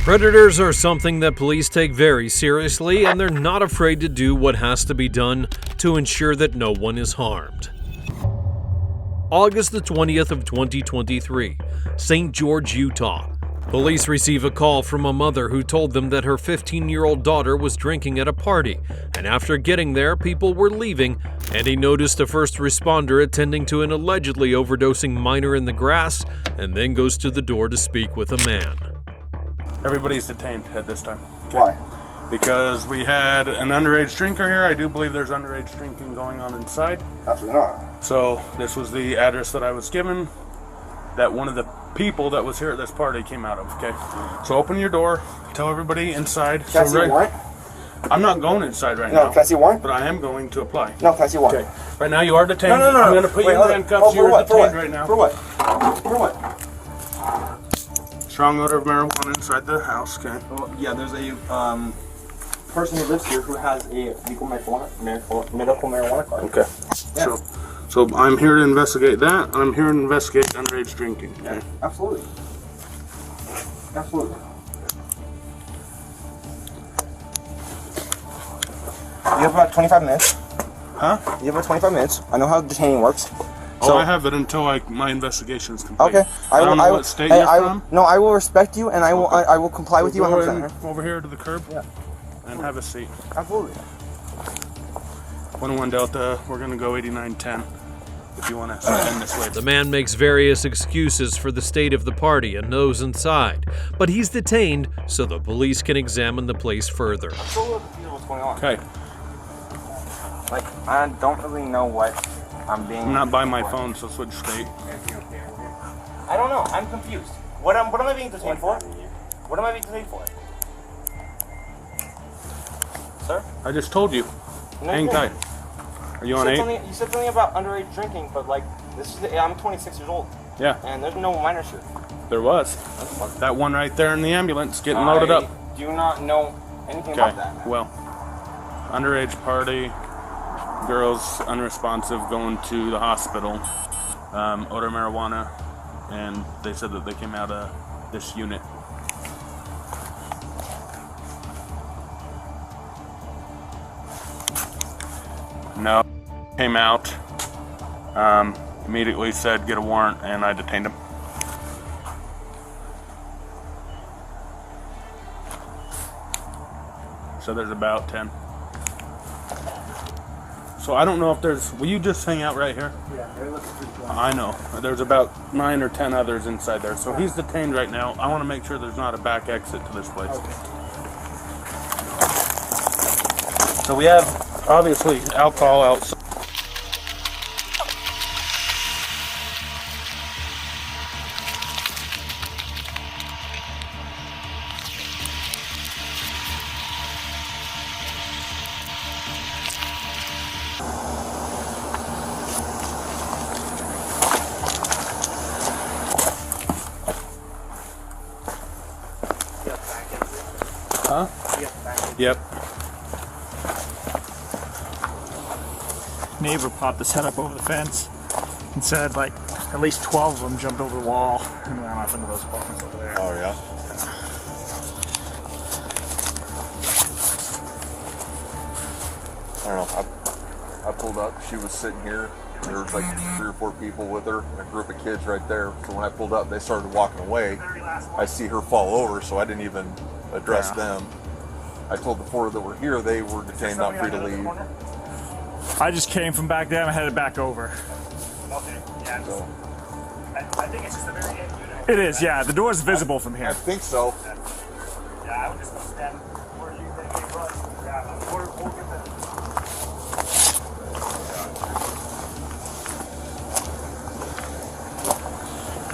Predators are something that police take very seriously, and they're not afraid to do what has to be done to ensure that no one is harmed. August the 20th of 2023, St. George, Utah. Police receive a call from a mother who told them that her 15-year-old daughter was drinking at a party, and after getting there, people were leaving, and he noticed a first responder attending to an allegedly overdosing minor in the grass, and then goes to the door to speak with a man. Everybody's detained at this time. Why? Because we had an underage drinker here. I do believe there's underage drinking going on inside. Absolutely not. So this was the address that I was given that one of the people that was here at this party came out of, okay? So open your door, tell everybody inside. Can I see a warrant? I'm not going inside right now. No, can I see a warrant? But I am going to apply. No, can I see a warrant? Okay. Right now you are detained. No. I'm going to put you in handcuffs. You're detained right now. For what? For what? Strong odor of marijuana inside the house, okay? Well, yeah, there's a person who lives here who has a medical marijuana card. Okay. Yeah. So I'm here to investigate that, and I'm here to investigate underage drinking. Okay? Yeah, absolutely. Absolutely. You have about 25 minutes. Huh? You have about 25 minutes. I know how detaining works. So I have it until my investigation is complete. Okay. I don't know what state you're from. No, I will respect you, and I will comply with you 100%. Over here to the curb. Yeah. And have a seat. Absolutely. 101 Delta. We're gonna go 8910. If you want to end this way. The man makes various excuses for the state of the party and those inside, but he's detained so the police can examine the place further. What's going on? Okay. Like, I don't really know what I'm being. I'm not by my phone, so switch state. I don't know. I'm confused. What am I being detained for? What am I being detained for? Sir? I just told you. Hang tight. Are you on 8? You said something about underage drinking, but like, I'm 26 years old. Yeah. And there's no minors here. There was. That one right there in the ambulance getting loaded up. I do not know anything about that. Well, underage party, girls unresponsive going to the hospital, odor marijuana, and they said that they came out of this unit. No, came out, immediately said get a warrant, and I detained him. So there's about 10. So I don't know if there's, will you just hang out right here? Yeah, they're looking pretty cool. I know, there's about 9 or 10 others inside there. So he's detained right now. I want to make sure there's not a back exit to this place. Okay. So we have, obviously, alcohol outside. Huh? Yep. Neighbor popped his head up over the fence and said like at least 12 of them jumped over the wall and ran off into those apartments over there. Oh yeah. I don't know. I pulled up. She was sitting here. There was like 3 or 4 people with her and a group of kids right there. So when I pulled up, they started walking away. I see her fall over, so I didn't even address them. I told the 4 that were here they were detained, not free to leave. I just came from back there and headed back over. Okay, yeah. So, I think it's just the very end, you know? It is, yeah. The door is visible from I here. think so. Yeah, I would just go stand where you think they run. Yeah, we'll get the...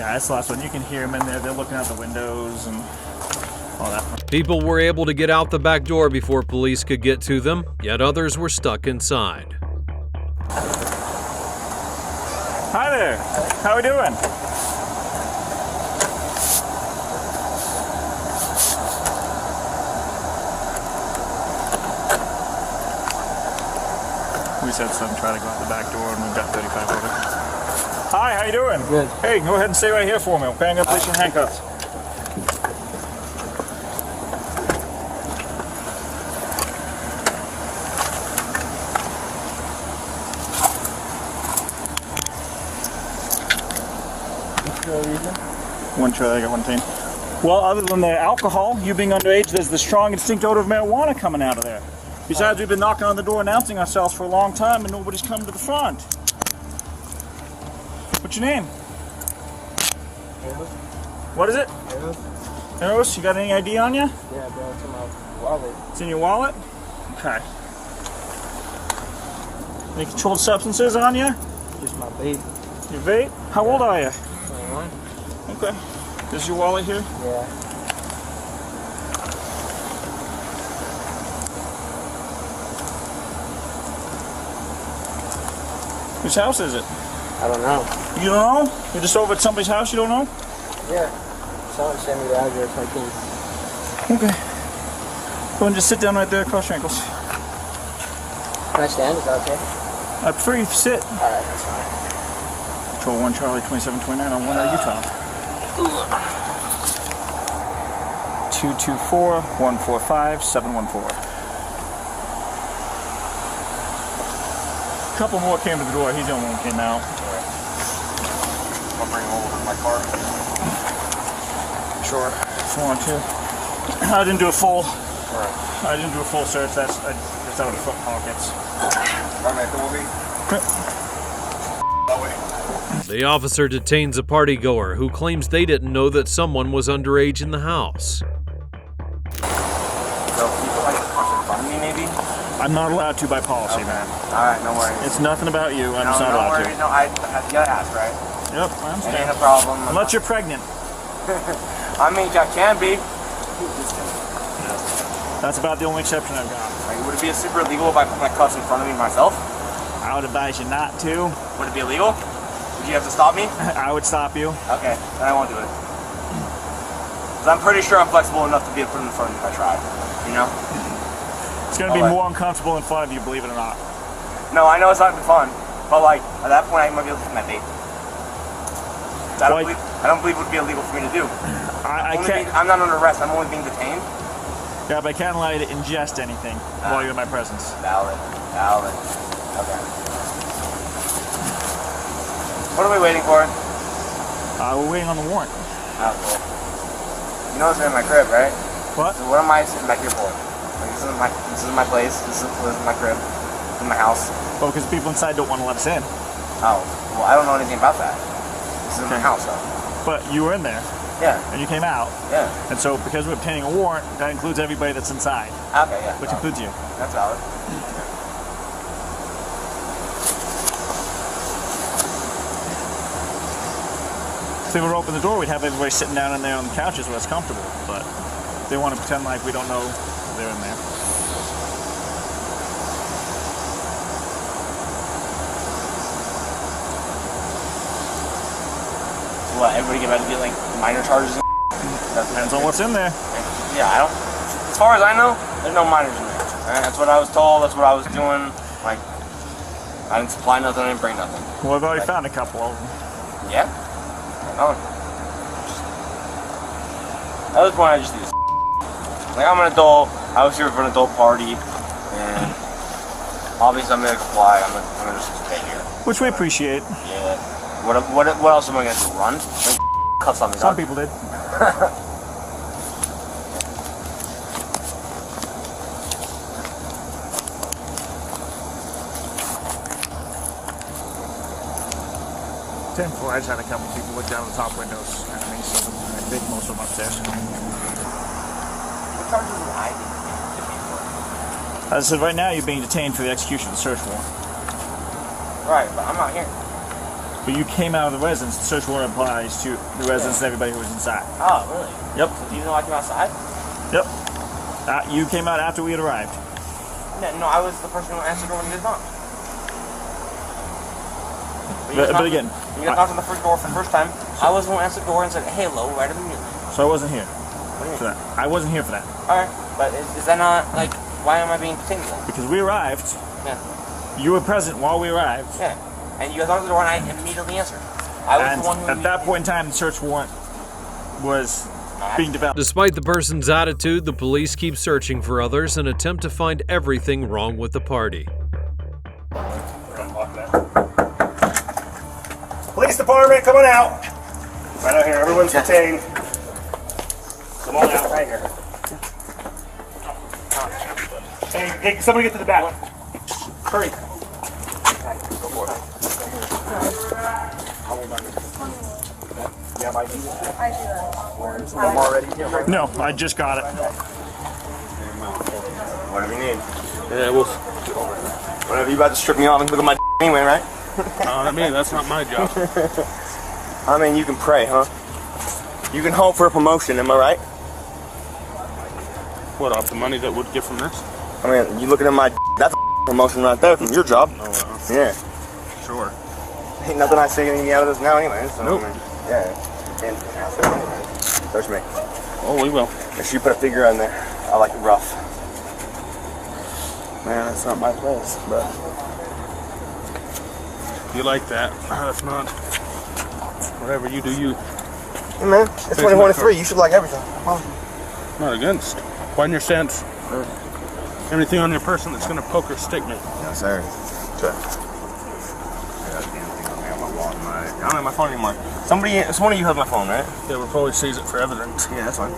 Yeah, that's the last one. You can hear them in there. They're looking out the windows and all that. People were able to get out the back door before police could get to them, yet others were stuck inside. Hi there. How we doing? We said some try to go out the back door and we've got 35 over. Hi, how you doing? Good. Hey, go ahead and stay right here for me, okay? I'm gonna place you in handcuffs. One trailer, I got one detained. Well, other than the alcohol, you being underage, there's the strong distinct odor of marijuana coming out of there. Besides, we've been knocking on the door announcing ourselves for a long time and nobody's come to the front. What's your name? What is it? Eros, you got any ID on you? Yeah, bro, it's in my wallet. It's in your wallet? Okay. Any controlled substances on you? Just my vape. Your vape? How old are you? 21? Okay. This is your wallet here? Yeah. Whose house is it? I don't know. You don't know? You're just over at somebody's house you don't know? Yeah. Someone sent me the address. I can. Okay. Go ahead and just sit down right there, cross your ankles. Can I stand? Is that okay? I prefer you sit. Alright, that's fine. Control 1 Charlie 2729 on 1 Utah. 224-145-714. A couple more came to the door. He's the only one who came out. I'll bring him over to my car. Sure. If you want to. I didn't do a full. I didn't do a full search. That's out of the front pockets. Alright, mate, then we'll be that way. The officer detains a partygoer who claims they didn't know that someone was underage in the house. So people like to cross in front of me, maybe? I'm not allowed to by policy, man. Alright, no worries. It's nothing about you. I'm just not no allowed worries. to. No, I gotta ask, right? Yep, I It ain't understand. a problem. Unless you're pregnant. I mean, I can be. That's about the only exception I've got. Like, would it be super illegal if I put my cuffs in front of me myself? I would advise you not to. Would it be illegal? Would you have to stop me? I would stop you. Okay, then I won't do it. Because I'm pretty sure I'm flexible enough to be put in front of me if I tried. You know? It's going to be Alright. more uncomfortable in front of you, believe it or not. No, I know it's not gonna be fun, but like at that point I might be able to take my bait. I don't believe it would be illegal for me to do. I can't. I'm not under arrest. I'm only being detained. Yeah, but I can't allow you to ingest anything while you're in my presence. Valid. Okay. What are we waiting for? We're waiting on the warrant. Oh, cool. You know it's in my crib, right? What? So what am I sitting back here for? Like, this is my place. This is my crib. This is my house. Well, because people inside don't want to let us in. Oh, well, I don't know anything about that. This is my Okay. house, though. But you were in there, Yeah, and you came out. yeah. And so, because we're obtaining a warrant, that includes everybody that's inside, Okay, yeah. which Oh, includes you. that's valid. If they were to open the door, we'd have everybody sitting down in there on the couches where it's comfortable. But they want to pretend like we don't know they're in there. What, everybody get about to get like minor charges? Depends on what's in there. Yeah, I don't. As far as I know, there's no minors in there. Alright, that's what I was told. That's what I was doing. Like, I didn't supply nothing. I didn't bring nothing. Well, I've already found a couple of them. Yeah. No. At this point, I just need to. Like, I'm an adult. I was here for an adult party, and obviously I'm gonna comply. I'm gonna just stay here. Which we appreciate. Yeah. What else am I gonna do? Run? Like, cuffs on me. Some dog. people did. Ten floor, I just had a couple people look down the top windows at me, so I think most of them upstairs. What charges would I be? As I said, right now you're being detained for the execution of the search warrant. Right, but I'm not here. But you came out of the residence. The search warrant applies to the residence and everybody who was inside. Oh, really? Yep. So do you know I came outside? Yep. You came out after we had arrived. No, I was the person who answered the door when you guys knocked. But again, You guys knocked on the first door for the first time. I was the one who answered the door and said, hey, hello, right immediately. so I wasn't here What do you for mean? that. I wasn't here for that Alright, but is that not, like, why am I being detained then? because we arrived. Yeah. You were present while we arrived, Yeah. And you guys knocked on the door and I immediately answered. I was and the one who at that point in time, the search warrant was being developed. Despite the person's attitude, the police keep searching for others and attempt to find everything wrong with the party. Police department, come on out. Right out here. Everyone's detained. Come on out right here. Hey, somebody get to the back. Hurry. No, I just got it. Whatever you need. Yeah, well, Whatever, you about to strip me off and look at my anyway, right? I mean, that's not my job. I mean, you can pray, huh? You can hope for a promotion, am I right? What, off the money that would get from this? I mean, you looking at my that's a promotion right there from your job. Oh, Yeah. sure. Ain't nothing I say getting me out of this now anyway, so Nope. I mean, yeah. Can't ask it anyway. Search me. Oh, we will. Make sure you put a figure on there. I like it rough. Man, that's not my place, but You like that? That's not. Whatever you do, you. hey man, it's 2023. You should like everything. Well, Not against. Widen your stance. Anything on your person that's gonna poke or stick me. no sir. Okay. I don't have my phone anymore. Someone of you has my phone, right? They will probably seize it for evidence. Yeah, that's fine.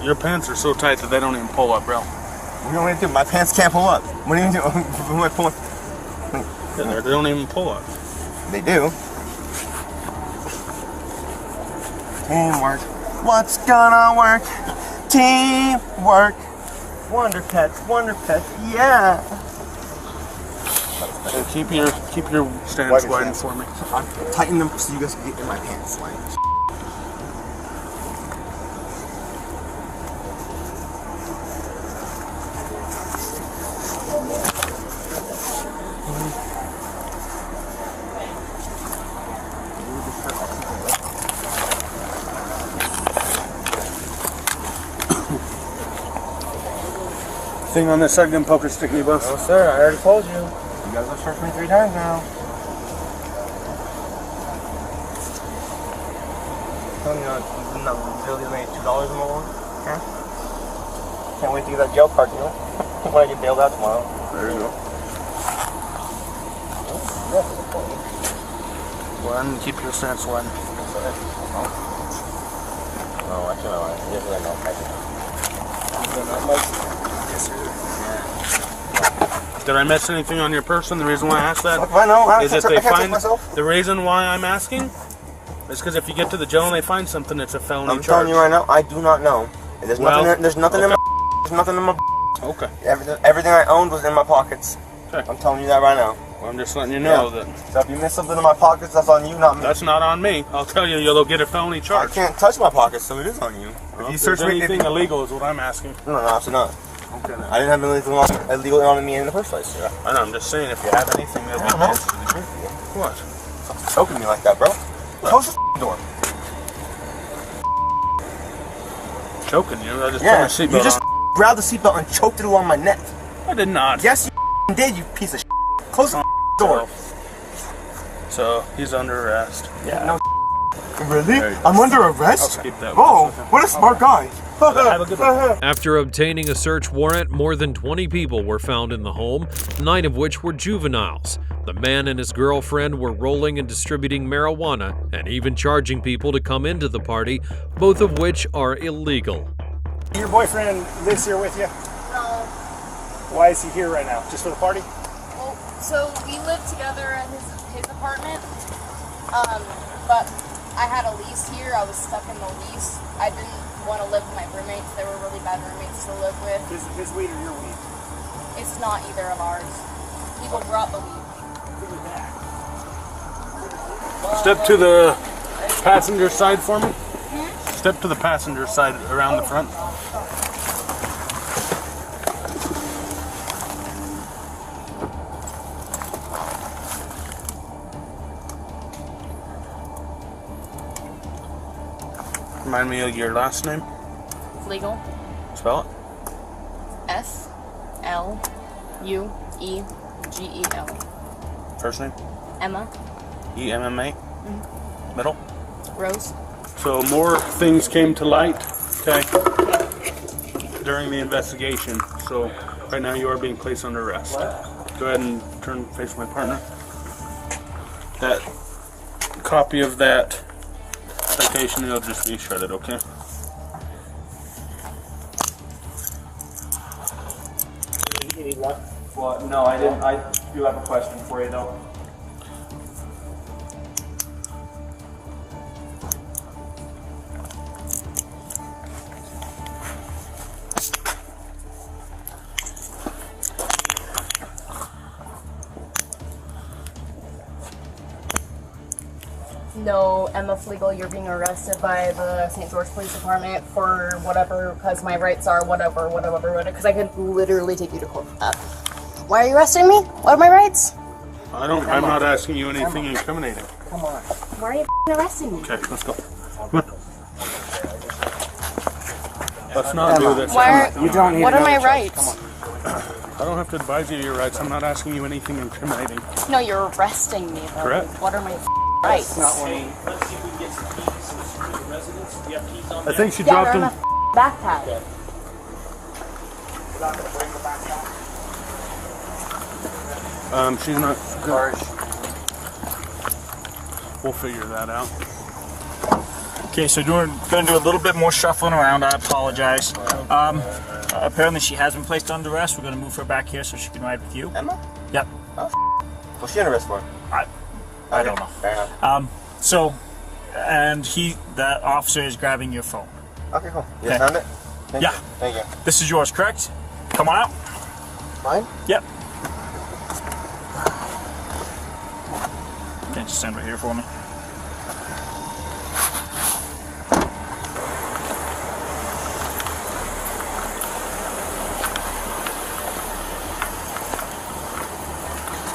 Your pants are so tight that they don't even pull up, bro. What do you want me to do? My pants can't pull up. What do you do? What am I pulling? Yeah, they don't even pull up. They do. Teamwork. What's gonna work? Teamwork. Wonder pets, yeah. So keep your stance widened for me. I'll tighten them so you guys can get in my pants. Like. Thing on this side, gonna poke or stick me, boss. No sir, I already told you. You guys have searched me 3 times now. Telling you not really made $2 more. Okay. Can't wait to get that jail card, you know? When I get bailed out tomorrow. There you go. One, keep your stance wide. No, actually, no. Yes, I know. Did I miss anything on your person? The reason why I asked that Look, I know. is that they I can't take find myself. the reason why I'm asking is because if you get to the jail and they find something, it's a felony I'm charge. telling you right now, I do not know. There's nothing in my. There's nothing in my. Okay. Everything I owned was in my pockets. Okay. I'm telling you that right now. Well, I'm just letting you know that So if you miss something in my pockets, that's on you, not me. that's not on me. I'll tell you, you'll get a felony I charge. can't touch my pockets, so it is on you. Well, If you if search there's me, anything illegal is what I'm asking. no, absolutely not. Okay. Then. I didn't have anything illegal on me in the first place. Yeah. I know. I'm just saying, if you have anything that I don't know. What? Stop choking me like that, bro. Close the door. Choking you? I just Yeah, put my seatbelt you just on. grabbed the seatbelt and choked it along my neck. I did not. Yes, you did, you piece of Close the door. So he's under arrest. Yeah. No. Really? I'm under arrest? I'll keep that. Oh, what a smart guy. Have a good one. After obtaining a search warrant, more than 20 people were found in the home, 9 of which were juveniles. The man and his girlfriend were rolling and distributing marijuana and even charging people to come into the party, both of which are illegal. Your boyfriend lives here with you? No. Why is he here right now? Just for the party? Well, so we lived together at his apartment, but I had a lease here. I was stuck in the lease. I didn't want to live with my roommates. They were really bad roommates to live with. His weed or your weed? It's not either of ours. People brought the weed. Step to the passenger side for me. Step to the passenger side around the front. Remind me of your last name. Legal. Spell it. SLUEGEL. First name. Emma. EMMA. Middle. Rose. So more things came to light, okay, during the investigation. So right now you are being placed under arrest. Go ahead and turn face my partner. That copy of that citation, it'll just be shredded, okay? Well, no, I didn't. I do have a question for you, though. No, Emma Flegel, you're being arrested by the St. George Police Department for whatever, because my rights are whatever, because I could literally take you to court for that. Why are you arresting me? What are my rights? I'm not asking you anything incriminating. Come on. Why are you arresting me? Okay, let's go. Come on. Let's not do this. Why You don't need what are my another charge. rights? I don't have to advise you of your rights. I'm not asking you anything incriminating. No, you're arresting me, though. Correct. What are my rights? I think she Yeah, dropped they're in him. a backpack. She's not. We'll figure that out. Okay, so we're going to do a little bit more shuffling around. I apologize. Apparently she has been placed under arrest. We're going to move her back here so she can ride with you. Emma? Yep. What's she under arrest for? I don't know. Fair enough. That officer is grabbing your phone. Okay, cool. You Okay. found it? Thank Yeah. you. Thank you. This is yours, correct? Come on out. Mine? Yep. Okay, just stand right here for me.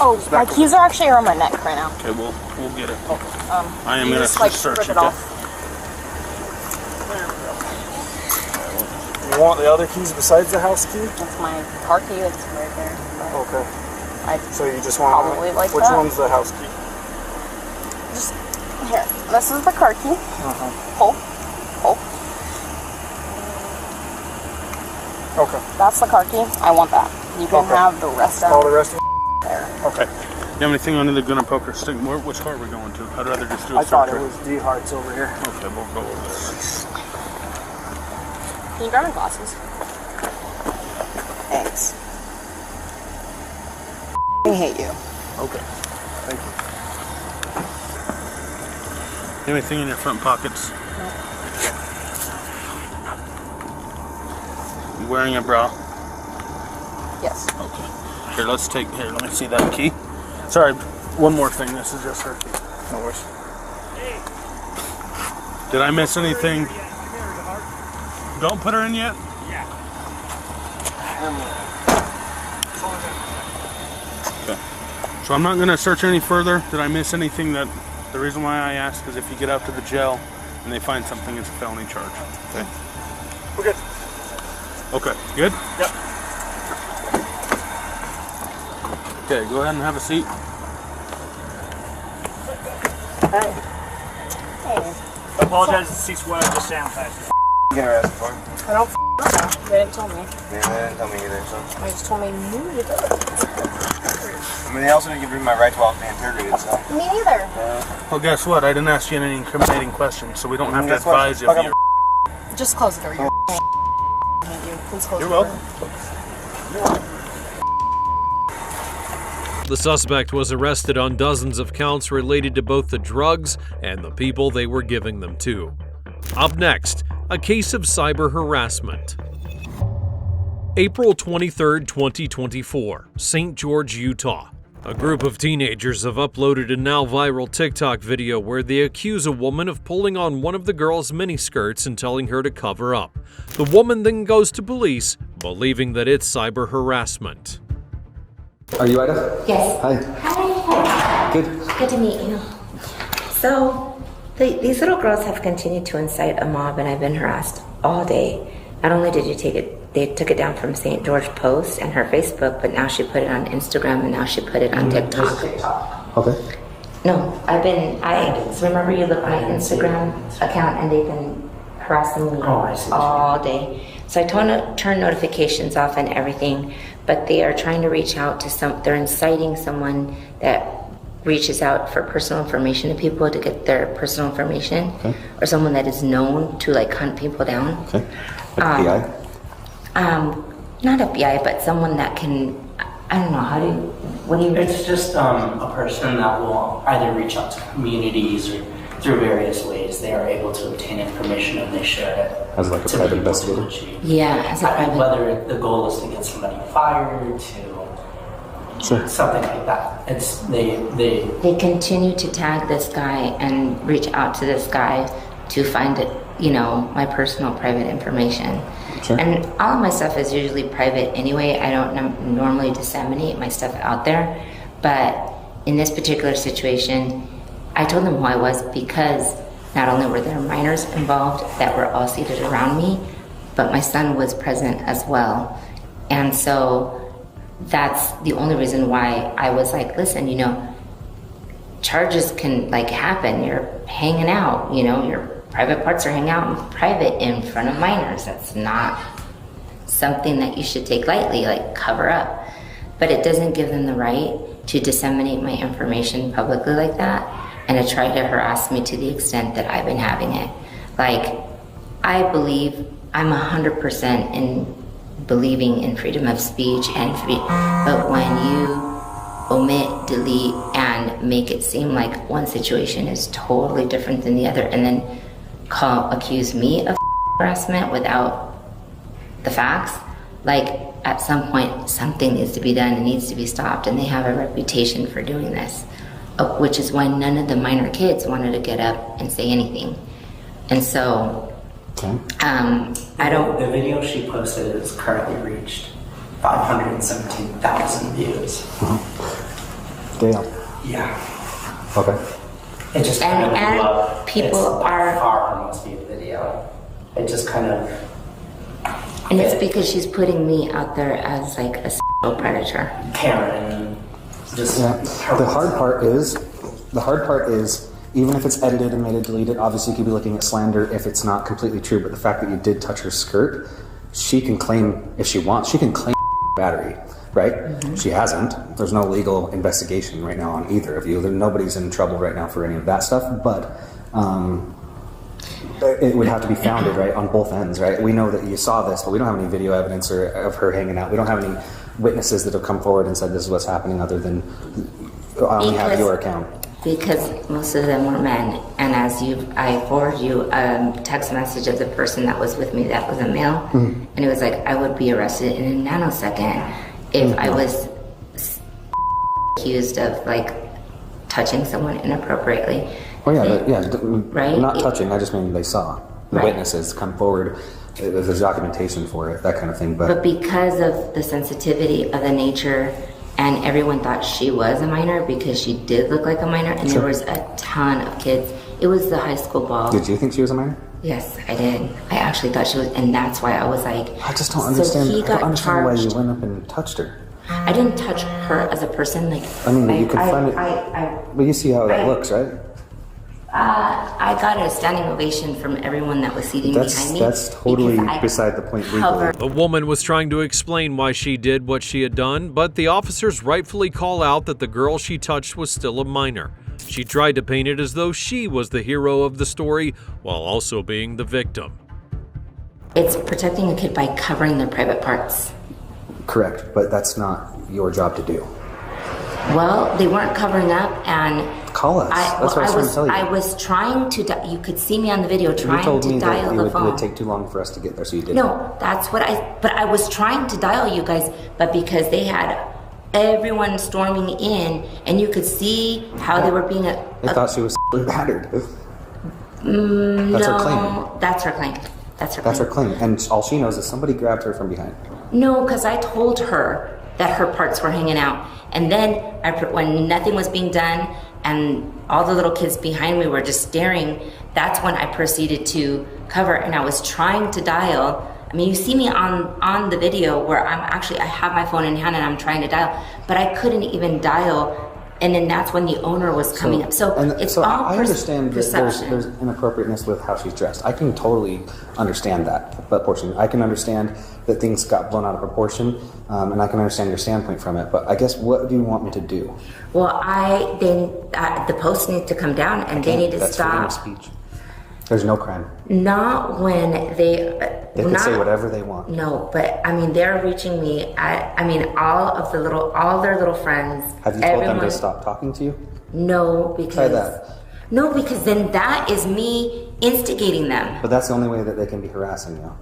Oh, my keys are actually around my neck right now. Okay, we'll get it. I am You gonna just like search rip it. it off. You want the other keys besides the house key? That's my car key. It's right there. Okay. I So you just want Probably like which that. one's the house key? just here. This is the car key. Pull. Okay. That's the car key. I want that. You can Okay. have the rest All of the rest of there. Okay. You have anything under the gun and poker stick? Which car are we going to? I'd rather just do a I thought search. it was D Hearts over here. Okay, we'll go with this. Can you grab my glasses? Thanks. I hate you. Okay. Thank you. Anything in your front pockets? You wearing a bra? Yes. Okay. Here, let me see that key. Sorry, one more thing. This is just her key. No worries. Did I miss anything? Don't put her in yet? Okay. So I'm not going to search any further. Did I miss anything? That the reason why I ask is if you get out to the jail and they find something, it's a felony charge. Okay. We're good. Okay. Good? Yep. Okay, go ahead and have a seat. Hey. I apologize, the seats were just sanitized. You get arrested for? I don't know. They didn't tell me. Yeah, they didn't tell me either, so. They just told me you to do it. I mean, they also didn't give me my rights while being interrogated, so. Me neither. Well, guess what? I didn't ask you any incriminating questions, so we don't have to Guess what? advise you of Fuck your... Just close the door. You're I hate you. Please close You're the door. welcome. The suspect was arrested on dozens of counts related to both the drugs and the people they were giving them to. Up next, a case of cyber harassment. April 23, 2024, St. George, Utah. A group of teenagers have uploaded a now viral TikTok video where they accuse a woman of pulling on one of the girl's miniskirts and telling her to cover up. The woman then goes to police, believing that it's cyber harassment. Are you Ida? Yes. Hi. Hi. Good. Good to meet you. So, these little girls have continued to incite a mob, and I've been harassed all day. Not only did they took it down from St. George Post and her Facebook, but now she put it on Instagram, and now she put it on TikTok. Okay. No, so remember you look at my Instagram account, and they've been harassing me all day. So I turn notifications off and everything, but they are trying to reach out to they're inciting someone that reaches out for personal information to people to get their personal information, or someone that is known to like hunt people down. Okay. Like FBI? Not FBI, but someone that can, I don't know, what do you... It's just a person that will either reach out to communities or through various ways they are able to obtain information and they share it. As like a private investigator? Yeah, as a private... Whether the goal is to get somebody fired, to something like that. It's they continue to tag this guy and reach out to this guy to find it, you know, my personal private information. Sure. And all of my stuff is usually private anyway. I don't normally disseminate my stuff out there. But in this particular situation, I told them who I was because not only were there minors involved that were all seated around me, but my son was present as well. And so that's the only reason why I was like, listen, you know, charges can like happen. You're hanging out, you know, your private parts are hanging out in private in front of minors. That's not something that you should take lightly, like cover up. But it doesn't give them the right to disseminate my information publicly like that and to try to harass me to the extent that I've been having it. Like, I believe I'm 100% in believing in freedom of speech and free, but when you omit, delete, and make it seem like one situation is totally different than the other, and then accuse me of harassment without the facts, like at some point something needs to be done, it needs to be stopped, and they have a reputation for doing this, which is why none of the minor kids wanted to get up and say anything. And so I don't... The video she posted has currently reached 517,000 views. Damn. Yeah. Okay. It just kind of blew up. People it's are... far her most viewed video. It just kind of... And it's because she's putting me out there as like a sexual predator. Karen. Just... Yeah. The hard part is, even if it's edited and made it deleted, obviously you could be looking at slander if it's not completely true, but the fact that you did touch her skirt, she can claim, if she wants, she can claim battery, right? Mm-hmm. She hasn't. There's no legal investigation right now on either of you. Nobody's in trouble right now for any of that stuff, but it would have to be founded, right, on both ends, right? We know that you saw this, but we don't have any video evidence of her hanging out. We don't have any witnesses that have come forward and said this is what's happening other than I only have your account. Because most of them were men, and I forwarded you a text message of the person that was with me that was a male, and it was like, I would be arrested in a nanosecond if I was accused of like touching someone inappropriately. Well, yeah, right? Not touching, I just mean they saw. The witnesses come forward, there's documentation for it, that kind of thing. But because of the sensitivity of the nature, and everyone thought she was a minor because she did look like a minor, and there was a ton of kids. It was the high school ball. Did you think she was a minor? Yes, I did. I actually thought she was, and that's why I was like... I just don't understand. I don't understand why you went up and touched her. I didn't touch her as a person. Like, I mean, you can find it... But you see how that looks, right? I got a standing ovation from everyone that was seating behind me. That's totally beside the point legally. The woman was trying to explain why she did what she had done, but the officers rightfully call out that the girl she touched was still a minor. She tried to paint it as though she was the hero of the story, while also being the victim. It's protecting a kid by covering their private parts. Correct, but that's not your job to do. Well, they weren't covering up, and... Call us. That's what I was trying to tell you. I was trying to... You could see me on the video trying to dial the phone. You told me that it would take too long for us to get there, so you didn't. No, that's what But I was trying to dial you guys, but because they had everyone storming in, and you could see how they were being... They thought she was battered. That's her claim. That's her claim. That's her claim. And all she knows is somebody grabbed her from behind. No, because I told her that her parts were hanging out. And then when nothing was being done and all the little kids behind me were just staring, that's when I proceeded to cover, and I was trying to dial. I mean, you see me on the video where I have my phone in hand and I'm trying to dial, but I couldn't even dial and then that's when the owner was coming up. So it's all I understand that perception. there's inappropriateness with how she's dressed. I can totally understand that portion. I can understand that things got blown out of proportion, and I can understand your standpoint from it. But I guess, what do you want me to do? Well, the post needs to come down, and they need to That's stop. freedom of speech. There's no crime. Not when they can say whatever they want. No, but I mean, they're reaching me. All their little friends. Have you told them to stop talking to you? No, because Try that. No, because then that is me instigating them. But that's the only way that they can be harassing you.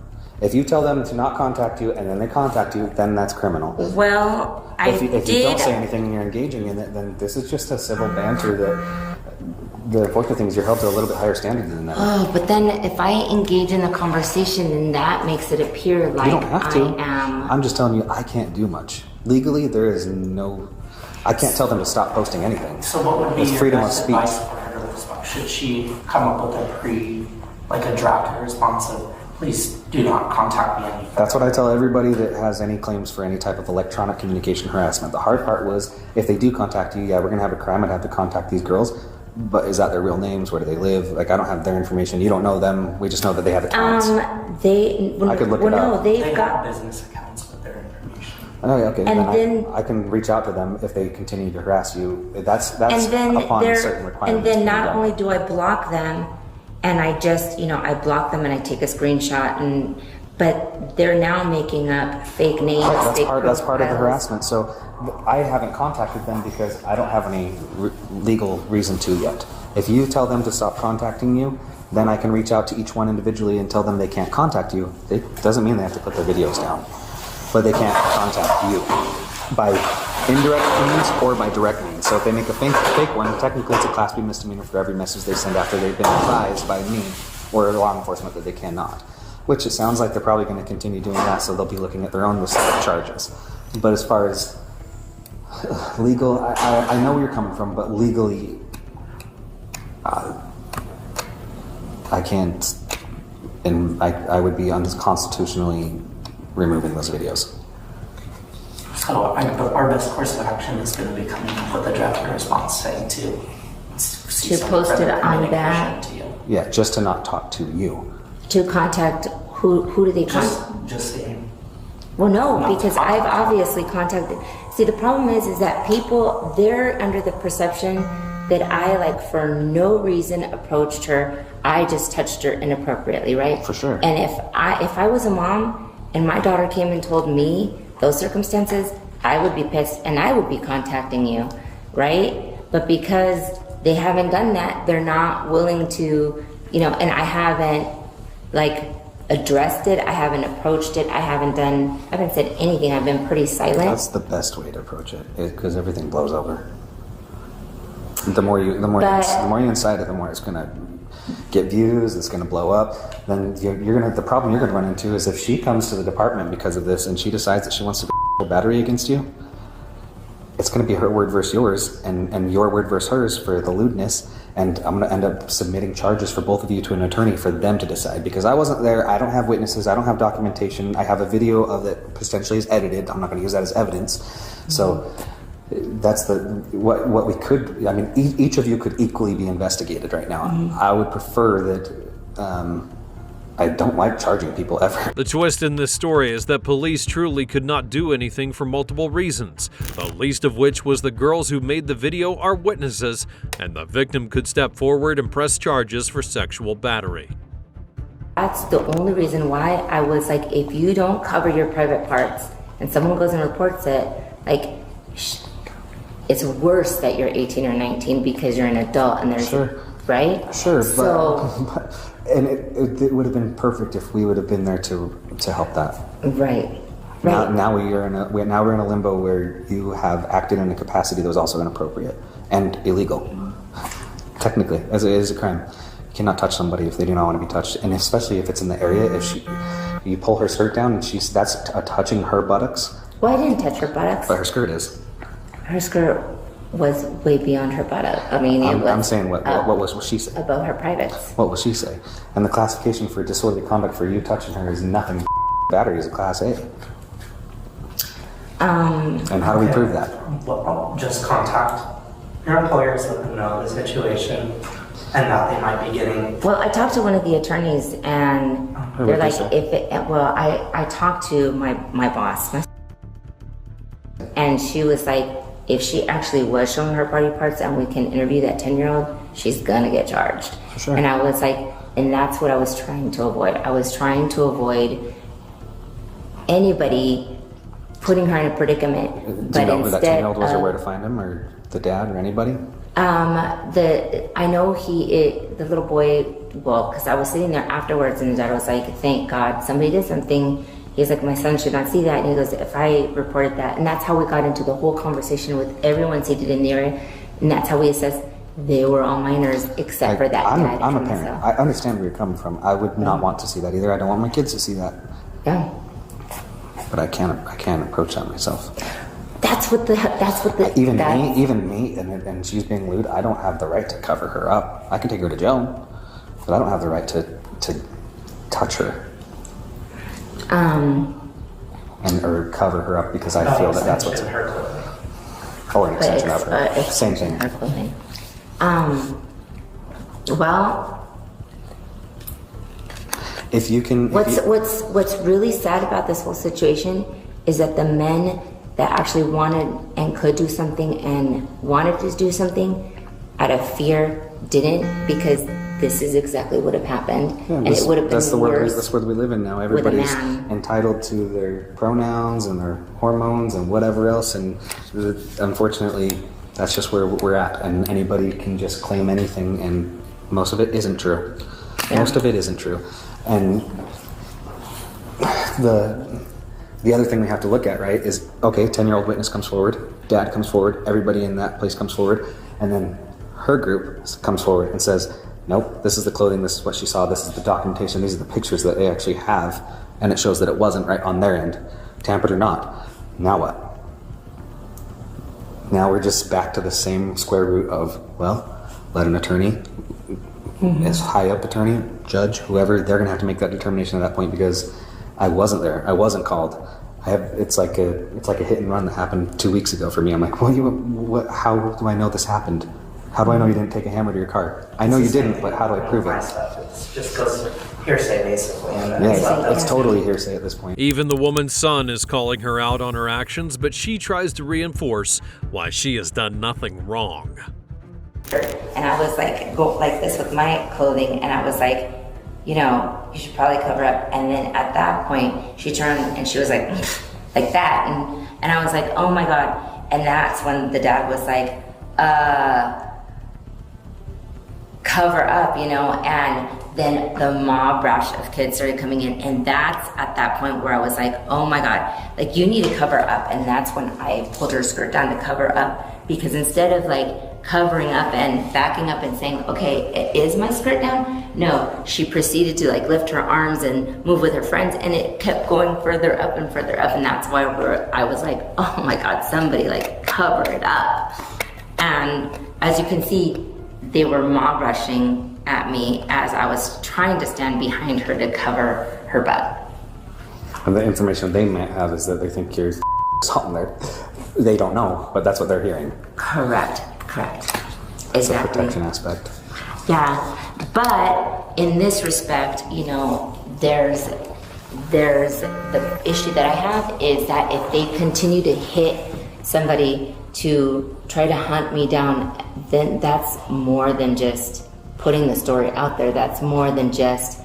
If you tell them to not contact you and then they contact you, then that's criminal. Well, If you don't say anything and you're engaging in it, then this is just a civil banter that. The unfortunate thing is you're held to a little bit higher standard than that. Oh, but then if I engage in the conversation, then that makes it appear like you don't have to. I am. I'm just telling you, I can't do much. Legally, there is no. I can't tell them to stop posting anything. So what would be it's your freedom of best speech. advice for her to respond? Should she come up with a drafted response of, please do not contact me any further? That's what I tell everybody that has any claims for any type of electronic communication harassment. The hard part was, if they do contact you, yeah, we're gonna have a crime. I'd have to contact these girls. But is that their real names? Where do they live? Like, I don't have their information. You don't know them. We just know that they have accounts. I could look it up. They got business accounts with their information. Oh, yeah, okay. And then I can reach out to them if they continue to harass you. That's upon certain requirements. And then not only do I block them, and I just, I block them and I take a screenshot, but they're now making up fake names. Right, that's part of the harassment. So I haven't contacted them because I don't have any legal reason to yet. If you tell them to stop contacting you, then I can reach out to each one individually and tell them they can't contact you. It doesn't mean they have to put their videos down, but they can't contact you by indirect means or by direct means. So if they make a fake one, technically it's a Class B misdemeanor for every message they send after they've been advised by me or law enforcement that they cannot. Which it sounds like they're probably going to continue doing that, so they'll be looking at their own list of charges. But as far as legal, I know where you're coming from, but legally, I can't, and I would be unconstitutionally removing those videos. So our best course of action is going to be coming up with a drafted response saying to post it on that. Yeah, just to not talk to you. To contact who do they contact? Just saying. Well, no, because I've obviously contacted. See, the problem is that people, they're under the perception that I, for no reason approached her. I just touched her inappropriately, right? For sure. And if I was a mom and my daughter came and told me those circumstances, I would be pissed and I would be contacting you, right? But because they haven't done that, they're not willing to, and I haven't addressed it, I haven't approached it, I haven't said anything, I've been pretty silent. That's the best way to approach it, because everything blows over. The more you incite it, the more it's gonna get views, it's gonna blow up. Then the problem you're gonna run into is if she comes to the department because of this and she decides that she wants to go battery against you, it's gonna be her word versus yours, and your word versus hers for the lewdness. And I'm going to end up submitting charges for both of you to an attorney for them to decide. Because I wasn't there, I don't have witnesses, I don't have documentation, I have a video of it potentially is edited, I'm not going to use that as evidence. So that's what we could, each of you could equally be investigated right now. I would prefer that, I don't like charging people ever. The twist in this story is that police truly could not do anything for multiple reasons, the least of which was the girls who made the video are witnesses, and the victim could step forward and press charges for sexual battery. That's the only reason why I was like, if you don't cover your private parts and someone goes and reports it, it's worse that you're 18 or 19 because you're an adult and there's... Sure. Right? Sure, but and it would have been perfect if we would have been there to help that. Right. Now we're in a limbo where you have acted in a capacity that was also inappropriate and illegal. Technically, as it is a crime. You cannot touch somebody if they do not want to be touched, and especially if it's in the area. If you pull her skirt down and that's touching her buttocks. Well, I didn't touch her buttocks. But her skirt is. Her skirt was way beyond her buttock. I'm saying what was she say? About her privates. What will she say? And the classification for disorderly conduct for you touching her is nothing. Battery is a Class A. And how do we prove that? Well, just contact Your employers let them know the situation and that they might be getting. Well, I talked to one of the attorneys, and they're like, I talked to my boss, and she was like, if she actually was showing her body parts and we can interview that 10-year-old, she's gonna get charged. For sure. And I was like, and that's what I was trying to avoid. I was trying to avoid anybody putting her in a predicament. Do you know who that 10-year-old was, or where to find him, or the dad, or anybody? I know the little boy, well, because I was sitting there afterwards, and the dad was like, thank God somebody did something. He's like, my son should not see that. And he goes, if I reported that, and that's how we got into the whole conversation with everyone seated in the area, and that's how we assessed they were all minors except for that dad. I'm a parent. I understand where you're coming from. I would not want to see that either. I don't want my kids to see that. Yeah. But I can't approach that myself. Even me, and she's being lewd. I don't have the right to cover her up. I can take her to jail, but I don't have the right to touch her. Or cover her up because I feel that's what's her clothing. Or an extension of her. Same thing. Her clothing. Well, if you can. What's really sad about this whole situation is that the men that actually wanted and could do something and wanted to do something out of fear didn't, because this is exactly what have happened. Yeah, and it would have been that's the worse. That's the world we live in now. Everybody's entitled to their pronouns and their hormones and whatever else, and unfortunately, that's just where we're at. And anybody can just claim anything, and most of it isn't true. Yeah. Most of it isn't true. And the other thing we have to look at, right, is, okay, 10-year-old witness comes forward, dad comes forward, everybody in that place comes forward, and then her group comes forward and says, nope, this is the clothing, this is what she saw, this is the documentation, these are the pictures that they actually have, and it shows that it wasn't right on their end, tampered or not. Now what? Now we're just back to the same square root of, well, let an attorney, as high up attorney, judge, whoever, they're going to have to make that determination at that point, because I wasn't there. I wasn't called. It's like a hit and run that happened 2 weeks ago for me. I'm like, how do I know this happened? How do I know you didn't take a hammer to your car? I know you didn't, but how do I prove it? It just goes hearsay, basically. It's totally hearsay at this point. Even the woman's son is calling her out on her actions, but she tries to reinforce why she has done nothing wrong. And I was like, go like this with my clothing, and I was like, you know, you should probably cover up. And then at that point, she turned and she was like that. And I was like, oh my God. And that's when the dad was like, cover up, you know, and then the mob rush of kids started coming in. And that's at that point where I was like, oh my God, like you need to cover up. And that's when I pulled her skirt down to cover up, because instead of like covering up and backing up and saying, okay, is my skirt down? No, she proceeded to like lift her arms and move with her friends, and it kept going further up and further up. And that's why I was like, oh my God, somebody like cover it up. And as you can see, they were mob rushing at me as I was trying to stand behind her to cover her butt. And the information they might have is that they think you're something there. They don't know, but that's what they're hearing. Correct. Exactly. It's a protection aspect. Yeah, but in this respect, you know, there's the issue that I have is that if they continue to hit somebody to try to hunt me down, then that's more than just putting the story out there. That's more than just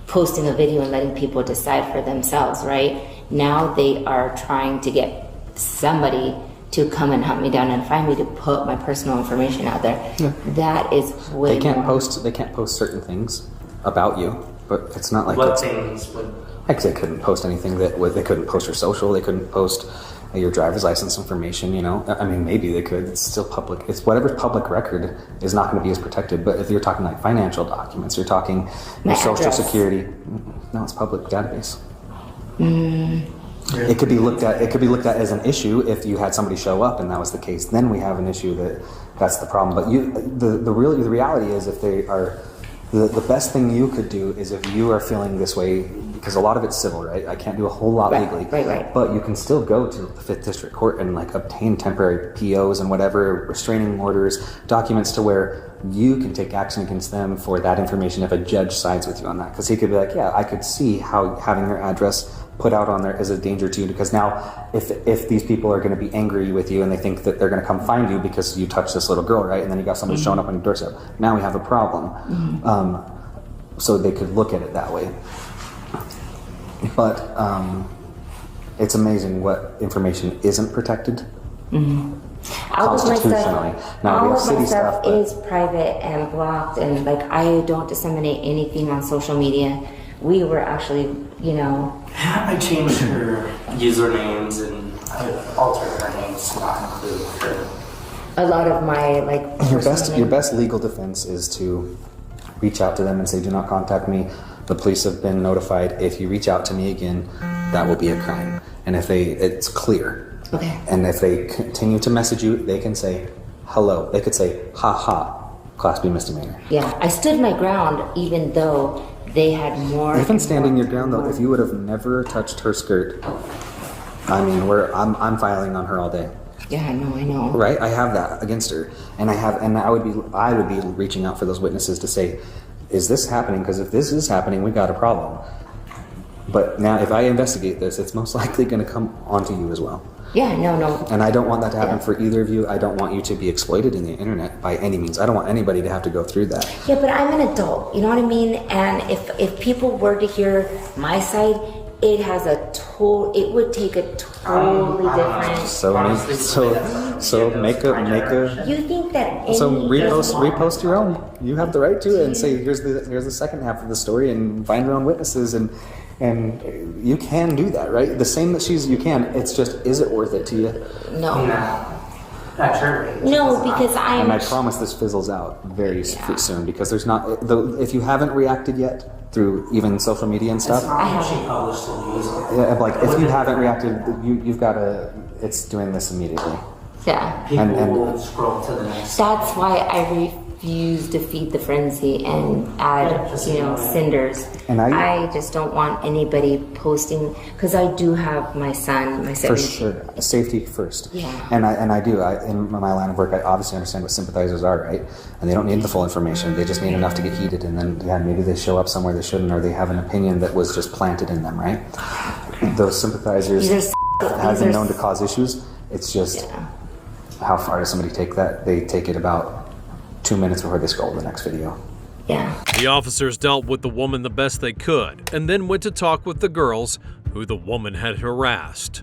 posting a video and letting people decide for themselves, right? Now they are trying to get somebody to come and hunt me down and find me to put my personal information out there. Yeah. That is way They can't post certain things about you, but it's not like things would. Like they couldn't post anything they couldn't post your social. They couldn't post your driver's license information. You know, I mean, maybe they could. It's still public. It's whatever's public record is not going to be as protected. But if you're talking like financial documents, you're talking your social security. No, it's public database. It could be looked at. It could be looked at as an issue if you had somebody show up and that was the case. Then we have an issue that's the problem. But the reality is if they are The best thing you could do is if you are feeling this way, because a lot of it's civil, right? I can't do a whole lot legally. Right. But you can still go to the 5th District Court and like obtain temporary POs and whatever, restraining orders, documents to where you can take action against them for that information if a judge sides with you on that. Because he could be like, yeah, I could see how having their address put out on there is a danger to you, because now if these people are going to be angry with you and they think that they're going to come find you because you touched this little girl, right? And then you got somebody showing up on your doorstep. Now we have a problem. So they could look at it that way. But it's amazing what information isn't protected constitutionally. Now we have city stuff, but is private and blocked, and like I don't disseminate anything on social media. We were actually, I changed her usernames and I altered her names to not include her. A lot of my your best legal defense is to reach out to them and say, do not contact me. The police have been notified. If you reach out to me again, that will be a crime. And if it's clear. Okay. And if they continue to message you, they can say hello. They could say, ha ha, Class B misdemeanor. Yeah, I stood my ground even though they had more. Even standing your ground though, if you would have never touched her skirt, I mean, I'm filing on her all day. Yeah, I know. Right? I have that against her, and I would be reaching out for those witnesses to say, is this happening? Because if this is happening, we got a problem. But now, if I investigate this, it's most likely going to come onto you as well. Yeah, no. And I don't want that to happen for either of you. I don't want you to be exploited in the internet by any means. I don't want anybody to have to go through that. Yeah, but I'm an adult, you know what I mean? And if people were to hear my side, it would take a totally different. So make a. You think that? So repost your own. You have the right to it, and say here's the second half of the story, and find your own witnesses, and you can do that, right? The same that you can. It's just, is it worth it to you? No. Not sure. No, because And I promise this fizzles out very soon, because there's not. If you haven't reacted yet through even social media and stuff. I haven't published the news. Yeah, like if you haven't reacted, you've got to. It's doing this immediately. Yeah. People will scroll to the next. That's why I refuse to feed the frenzy and add, cinders. And I just don't want anybody posting, because I do have my son, my 17. For sure, safety first. Yeah. And I do. In my line of work, I obviously understand what sympathizers are, right? And they don't need the full information. They just need enough to get heated, and then maybe they show up somewhere they shouldn't, or they have an opinion that was just planted in them, right? Those sympathizers have been known to cause issues. It's just how far does somebody take that? They take it about 2 minutes before they scroll to the next video. Yeah. The officers dealt with the woman the best they could, and then went to talk with the girls who the woman had harassed.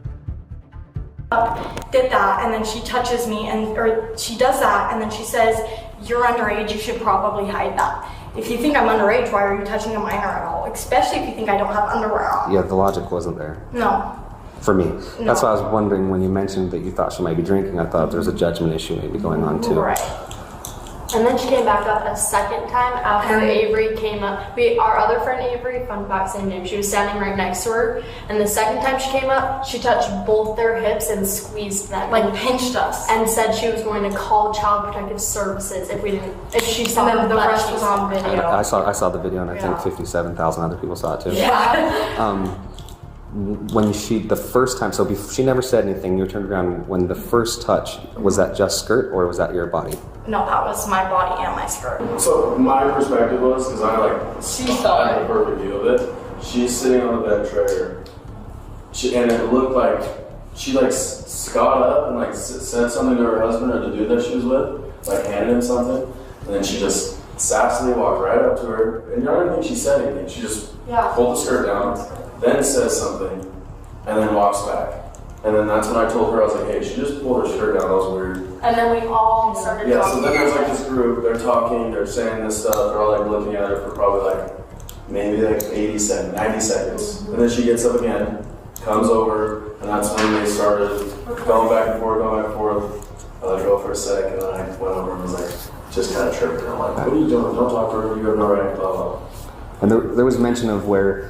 Did that, and then she touches me, or she does that, and then she says, "You're underage, you should probably hide that. If you think I'm underage, why are you touching a minor at all? Especially if you think I don't have underwear on." Yeah, the logic wasn't there. No. For me. No. That's why I was wondering when you mentioned that you thought she might be drinking. I thought there was a judgment issue maybe going on too. Right. And then she came back up a second time after Avery came up. Our other friend Avery, fun fact, same name, she was standing right next to her. And the second time she came up, she touched both their hips and squeezed them. Like pinched us. And said she was going to call Child Protective Services if she saw and then the that rest she was on video. I saw the video, and I think 57,000 other people saw it too. Yeah. When the first time, so she never said anything, you turned around, when the first touch, was that just skirt or was that your body? No, that was my body and my skirt. So my perspective was, because I had a perfect view of it, she's sitting on the bed trailer, and it looked like she got up and said something to her husband or the dude that she was with, handed him something, and then she just sassily walked right up to her, and I don't think she said anything. She just pulled the skirt down, then says something, and then walks back. And then that's when I told her, I was like, hey, she just pulled her skirt down, that was weird. And then we all started talking. So then there's this group, they're talking, they're saying this stuff, they're all looking at her for probably maybe 80 seconds, 90 seconds. And then she gets up again, comes over, and that's when they started going back and forth. I let her go for a sec, and then I went over and was just kind of tripping. I'm like, what are you doing? Don't talk to her, you have no right, blah, blah. And there was mention of where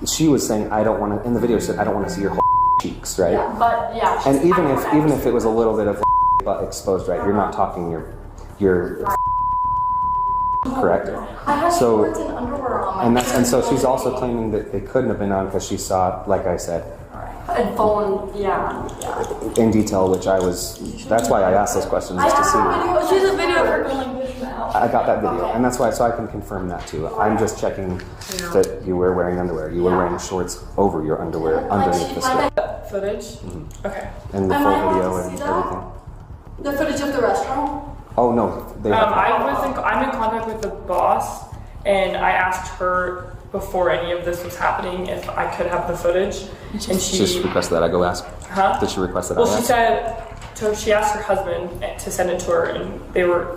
she was saying, I don't want to, in the video she said, I don't want to see your whole cheeks, right? Yeah, but yeah. And even if it was a little bit of butt exposed, right? You're not talking your correct? I had So, shorts and underwear on. and so she's also claiming that they couldn't have been on because she saw, like I said, And fallen, yeah. in detail, which that's why I asked those questions, just to see. She's a video of her going like this now. I got that video, and that's why, so I can confirm that too. I'm just checking that you were wearing underwear. You were wearing shorts over your underwear, underneath the skirt. Footage? Okay. And the full video and everything. The footage of the restaurant? Oh no, they I'm in contact with the boss, and I asked her before any of this was happening if I could have the footage, and she just requested that I go ask. Huh? Did she request that? Well, she said. So she asked her husband to send it to her, and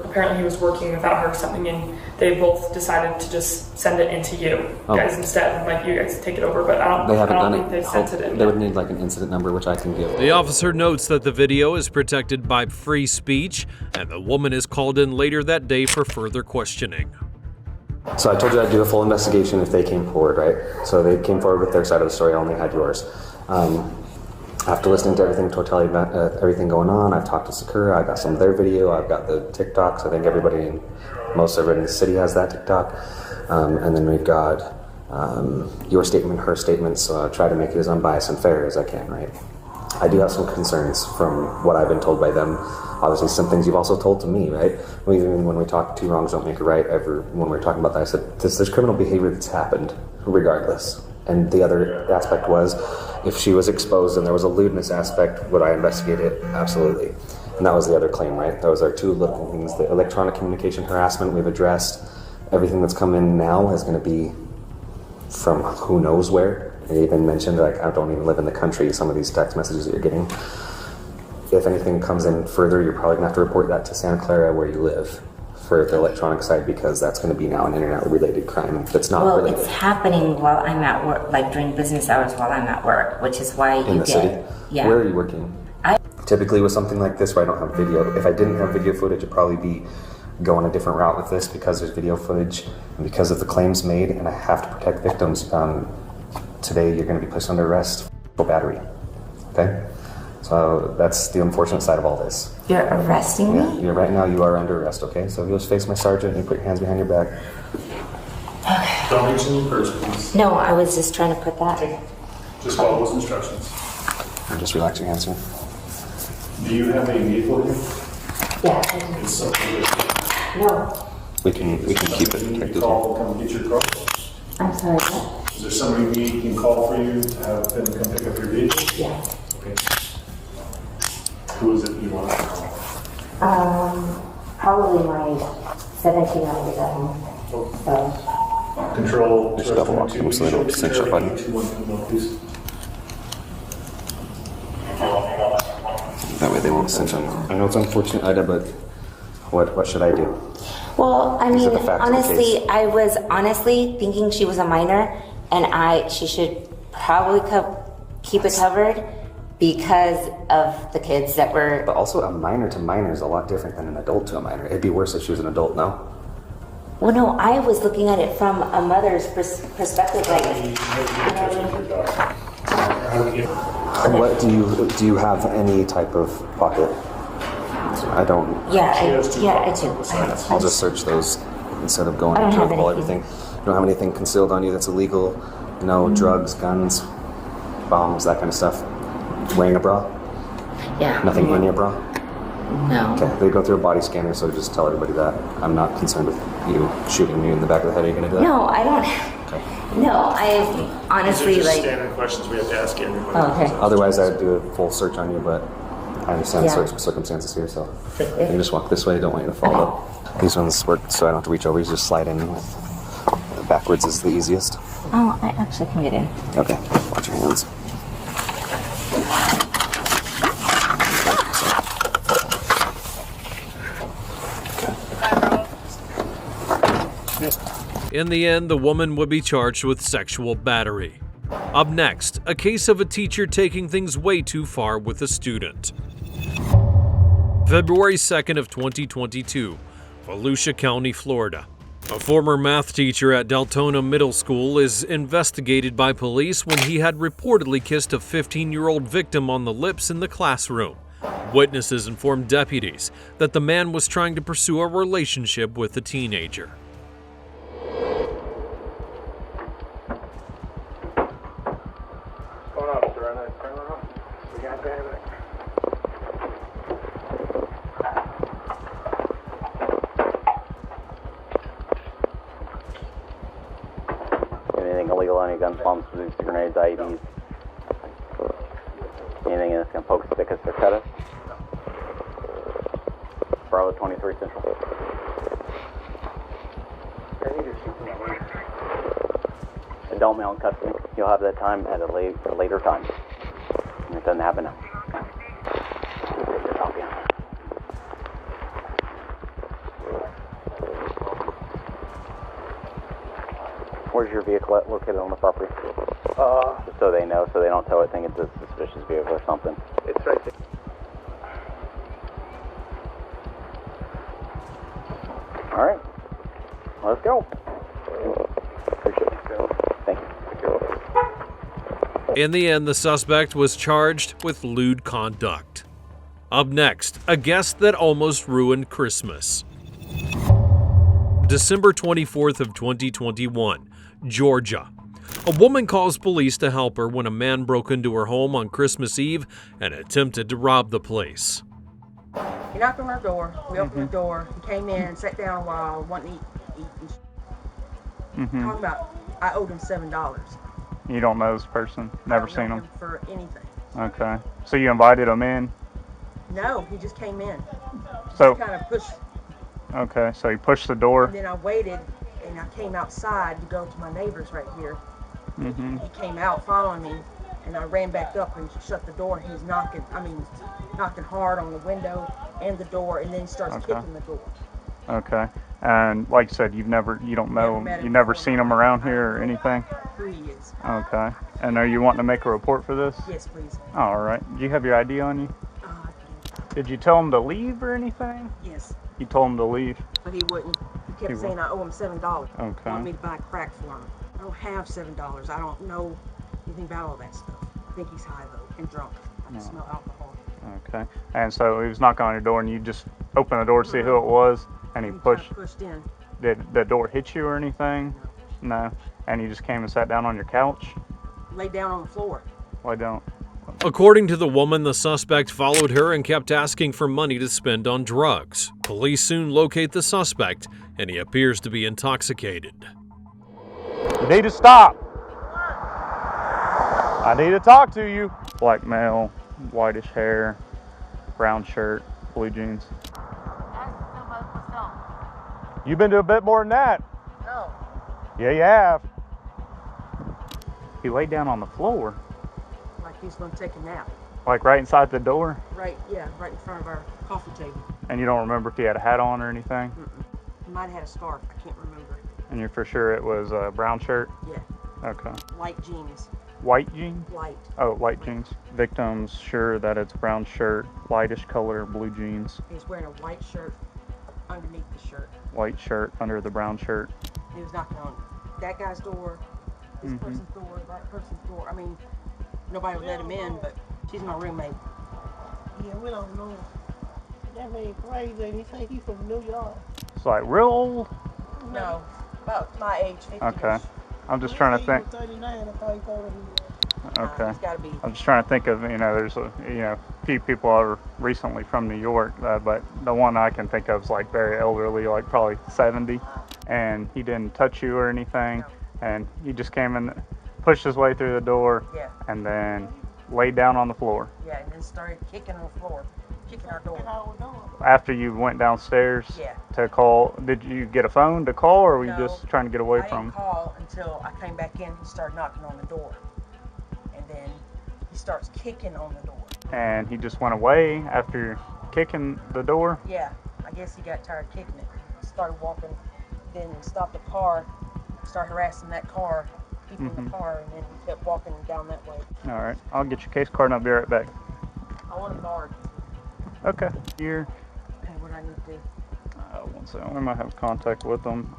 apparently he was working without her or something, and they both decided to just send it into you guys instead. Like, you guys take it over, but I don't think they sent it in. They would need like an incident number, which I can give. The officer notes that the video is protected by free speech, and the woman is called in later that day for further questioning. So I told you I'd do a full investigation if they came forward, right? So they came forward with their side of the story. I only had yours. After listening to everything, totality about everything going on, I've talked to Sakura. I got some of their video. I've got the TikToks. I think most everybody in the city has that TikTok. And then we've got your statement, her statement. So I try to make it as unbiased and fair as I can, right? I do have some concerns from what I've been told by them. Obviously, some things you've also told to me, right? Even when we talk, two wrongs don't make a right. When we were talking about that, I said there's criminal behavior that's happened, regardless. And the other aspect was, if she was exposed and there was a lewdness aspect, would I investigate it? Absolutely. And that was the other claim, right? Those are two little things. The electronic communication harassment we've addressed. Everything that's come in now is going to be from who knows where. They even mentioned, like, I don't even live in the country, some of these text messages that you're getting. If anything comes in further, you're probably going to have to report that to Santa Clara where you live for the electronic side, because that's going to be now an internet-related crime that's not related. It's happening while I'm at work, like during business hours while I'm at work, which is why in the city? Yeah. Where are you working? Typically with something like this where I don't have video, if I didn't have video footage, it'd probably be going a different route with this, because there's video footage and because of the claims made, and I have to protect victims. Today you're going to be placed under arrest for battery. Okay? So that's the unfortunate side of all this. You're arresting me? Right now you are under arrest, okay? So you'll just face my sergeant and you put your hands behind your back. Okay. Don't reach in your purse, please. No, I was just trying to put that. Just follow those instructions. And just relax your hands, sir. Do you have a vehicle here? Yeah. It's something that No. We can keep it protected. Call, come get your car. I'm sorry, what? Is there somebody we can call for you to have them come pick up your vehicle? Yeah. Okay. Who is it you want to call? Probably my 17-year-old at home. So. Control. Just double lock them so they don't cinch your button. That way they won't cinch on them. I know it's unfortunate, Ida, but what should I do? Well, I mean, honestly, case. I was honestly thinking she was a minor, and she should probably keep it covered because of the kids that were. But also, a minor to minor is a lot different than an adult to a minor. It'd be worse if she was an adult, no? Well, no, I was looking at it from a mother's perspective, like. What do you have any type of pocket? I don't. Yeah, I do. I'll just search those instead of going to all everything. You don't have anything concealed on you that's illegal? No drugs, guns, bombs, that kind of stuff. Wearing a bra? Yeah. Nothing in your bra? No. Okay, they go through a body scanner, so just tell everybody that. I'm not concerned with you shooting me in the back of the head. Are you going to do that? No, I don't. Okay. No, I honestly These are just like. standard questions we have to ask everyone. Oh, okay. Otherwise, I'd do a full search on you, but I understand circumstances here, so you can just walk this way. Don't want you to fall up. These ones work, so I don't have to reach over. You just slide in with backwards is the easiest. Oh, I actually can get in. Okay, watch your hands. In the end, the woman would be charged with sexual battery. Up next, a case of a teacher taking things way too far with a student. February 2nd of 2022, Volusia County, Florida. A former math teacher at Deltona Middle School is investigated by police when he had reportedly kissed a 15-year-old victim on the lips in the classroom. Witnesses informed deputies that the man was trying to pursue a relationship with the teenager. anything illegal, any guns, bombs, bazookas, grenades, IEDs. Anything that's going to poke, stick us, or cut us. Bravo 23 Central. Adult male in custody. You'll have that time at a later time. It doesn't happen now. Where's your vehicle located on the property? Just so they know, so they don't tow it thinking it's a suspicious vehicle or something. It's right there. All right, let's go. Appreciate it. Thank you. In the end, the suspect was charged with lewd conduct. Up next, a guest that almost ruined Christmas. December 24th of 2021, Georgia. A woman calls police to help her when a man broke into her home on Christmas Eve and attempted to rob the place. He knocked on our door. We opened the door. He came in, sat down a while, wanted to eat. Talking about, I owed him $7. You don't know this person? Never seen him? For anything. Okay. So you invited him in? No, he just came in. So Just kind of pushed. Okay, so he pushed the door. And then I waited, and I came outside to go to my neighbors right here. He came out following me, and I ran back up and shut the door. He was knocking hard on the window and the door, and then he starts kicking the door. Okay. And like you said, you don't know him. You never seen him around here or anything? Who he is. Okay. And are you wanting to make a report for this? Yes, please. All right. Do you have your ID on you? Did you tell him to leave or anything? Yes. You told him to leave? But he wouldn't. He kept saying I owe him $7. Okay. Want me to buy crack for him. I don't have $7. I don't know anything about all that stuff. I think he's high though and drunk. I can smell alcohol. Okay. And so he was knocking on your door and you just opened the door to see who it was and he pushed in. Did the door hit you or anything? No. And he just came and sat down on your couch? Lay down on the floor. Why don't? According to the woman, the suspect followed her and kept asking for money to spend on drugs. Police soon locate the suspect, and he appears to be intoxicated. You need to stop. I need to talk to you. Black male, whitish hair, brown shirt, blue jeans. You've been to a bit more than that. No. Yeah, you have. He laid down on the floor. Like he's going to take a nap. Like right inside the door? Right in front of our coffee table. And you don't remember if he had a hat on or anything? He might have had a scarf. I can't remember. And you're for sure it was a brown shirt? Yeah. Okay. Light jeans. White jeans? Light. Oh, light jeans. Victim's sure that it's brown shirt, lightish color, blue jeans. He's wearing a white shirt underneath the shirt. White shirt under the brown shirt. He was knocking on that guy's door, this person's door, that person's door. I mean, nobody would let him in, but she's my roommate. Yeah, we don't know. That man crazy. He say he's from New York. It's like real old? No, about my age, 50. Okay. I'm just trying to think. 39, I thought he told him. Okay. He's gotta be. I'm just trying to think of, there's a few people are recently from New York, but the one I can think of is like very elderly, like probably 70, and he didn't touch you or anything, and he just came in, pushed his way through the door, and then laid down on the floor. Yeah, and then started kicking on the floor, kicking our door. After you went downstairs to call, did you get a phone to call, or were you just trying to get away from him? I didn't call until I came back in. He started knocking on the door, and then he starts kicking on the door. And he just went away after kicking the door? Yeah, I guess he got tired of kicking it. Started walking, then stopped the car, started harassing that car, people in the car, and then he kept walking down that way. All right, I'll get your case card and I'll be right back. I want a guard. Okay. Here. Okay, what do I need to do? One second, we might have contact with them.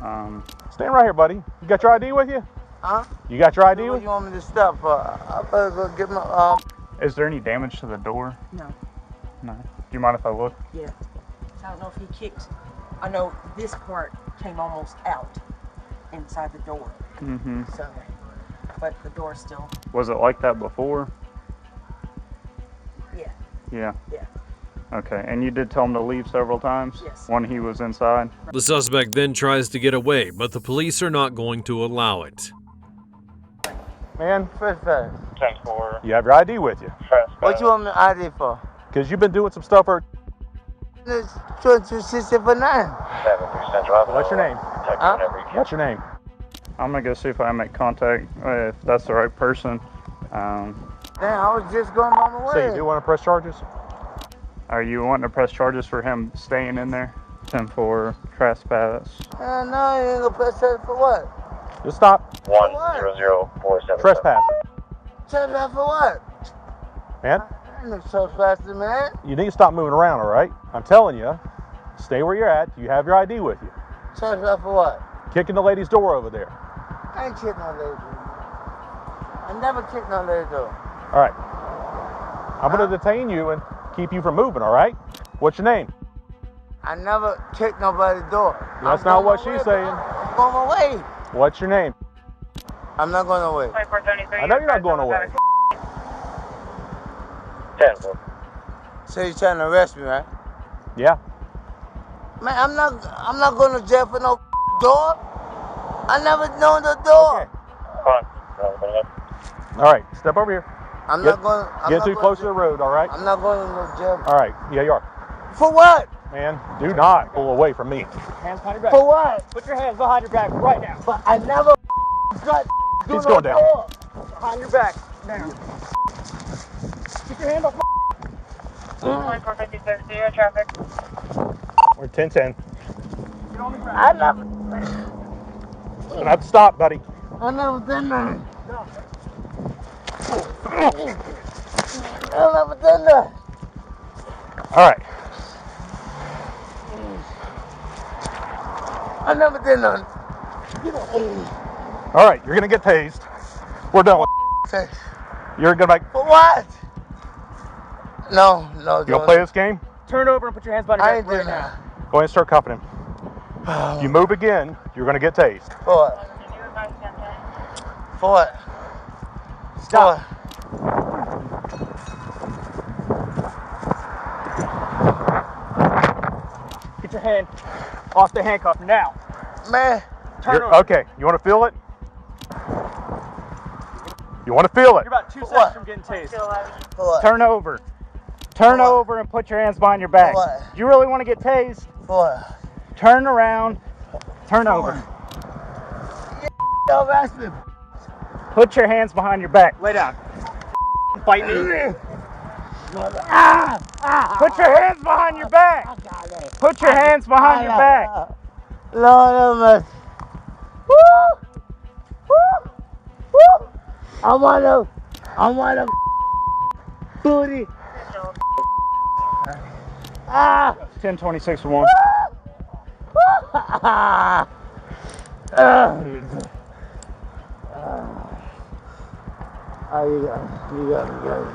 Stand right here, buddy. You got your ID with you? Huh? You got your ID with What you? you want me to stop for? I better go get my, Is there any damage to the door? No. No. Do you mind if I look? Yeah. I don't know if he kicked. I know this part came almost out inside the door. So, but the door's still. Was it like that before? Yeah. Yeah. Yeah. Okay, and you did tell him to leave several times? Yes. When he was inside? The suspect then tries to get away, but the police are not going to allow it. Man, Trespass. 10-4. you have your ID with you. What you want me ID for? Because you've been doing some stuff or... It's 260 for nothing. What's your name? Huh? What's your name? I'm gonna go see if I can make contact if that's the right person. Damn, I was just going on my way. So you do want to press charges? Are you wanting to press charges for him staying in there? 10-4 trespass. No, you ain't gonna press that for what? Just stop. 10047. Trespass. Trespass for what? Man, I ain't no trespassing, man. you need to stop moving around, all right? I'm telling you, stay where you're at. You have your ID with you. Trespass for what? Kicking the lady's door over there. I ain't kicked no lady. I never kicked no lady door. All right. I'm going to detain you and keep you from moving, all right? What's your name? I never kicked nobody's door. That's not what she's saying. I'm going my way. What's your name? I'm not going away. I know you're not going away. 10-4. So you're trying to arrest me, right? Yeah. Man, I'm not going to jail for no door. I never known the door. Okay. All right, step over here. I'm not going. Get too close to the road, all right? I'm not going to no jail. All right, yeah, you are. For what? Man, do not pull away from me. Hands behind your back. For what? Put your hands behind your back right now. But I never got He's going down. door. Behind your back. Down. Keep your hand off my... 456 traffic. We're 10-10. Get on the ground. I never. You're gonna have to stop, buddy. I never done that. No. I never done that. All right. I never did nothing. All right, you're gonna get tased. We're done with Say, You're gonna make... for what? No. You gonna play this game? Turn over and put your hands behind your I back ain't right doing now. that. Go ahead and start cuffing him. If you move again, you're gonna get tased. For what? For what? Stop. Get your hand off the handcuff now. Man. Turn over. Okay, you wanna feel it? You wanna feel it? You're about 2 For seconds what? from getting tased. For what? Turn over. Turn For what? over and put your hands behind your back. For what? Do you really want to get tased? For what? Turn around. Turn over. Don't arrest me. Put your hands behind your back. Lay down. Bite me. Put your hands behind your back. Put your hands behind your back. Lord have mercy. Woo! Woo! Woo! I want a booty. 10-26-1. Oh, you got me good.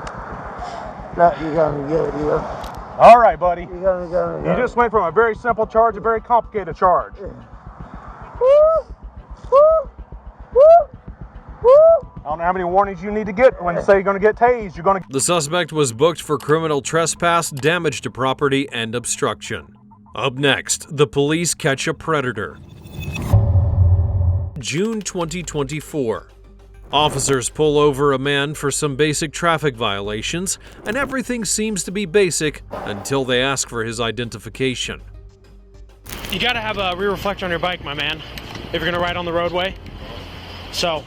No, you got me good. All right, buddy. You got me good. You just went from a very simple charge to a very complicated charge. Woo! Woo! Woo! Woo! I don't know how many warnings you need to get when they say you're gonna get tased. You're gonna... The suspect was booked for criminal trespass, damage to property, and obstruction. Up next, the police catch a predator. June 2024. Officers pull over a man for some basic traffic violations, and everything seems to be basic until they ask for his identification. You gotta have a rear reflector on your bike, my man, if you're gonna ride on the roadway. So,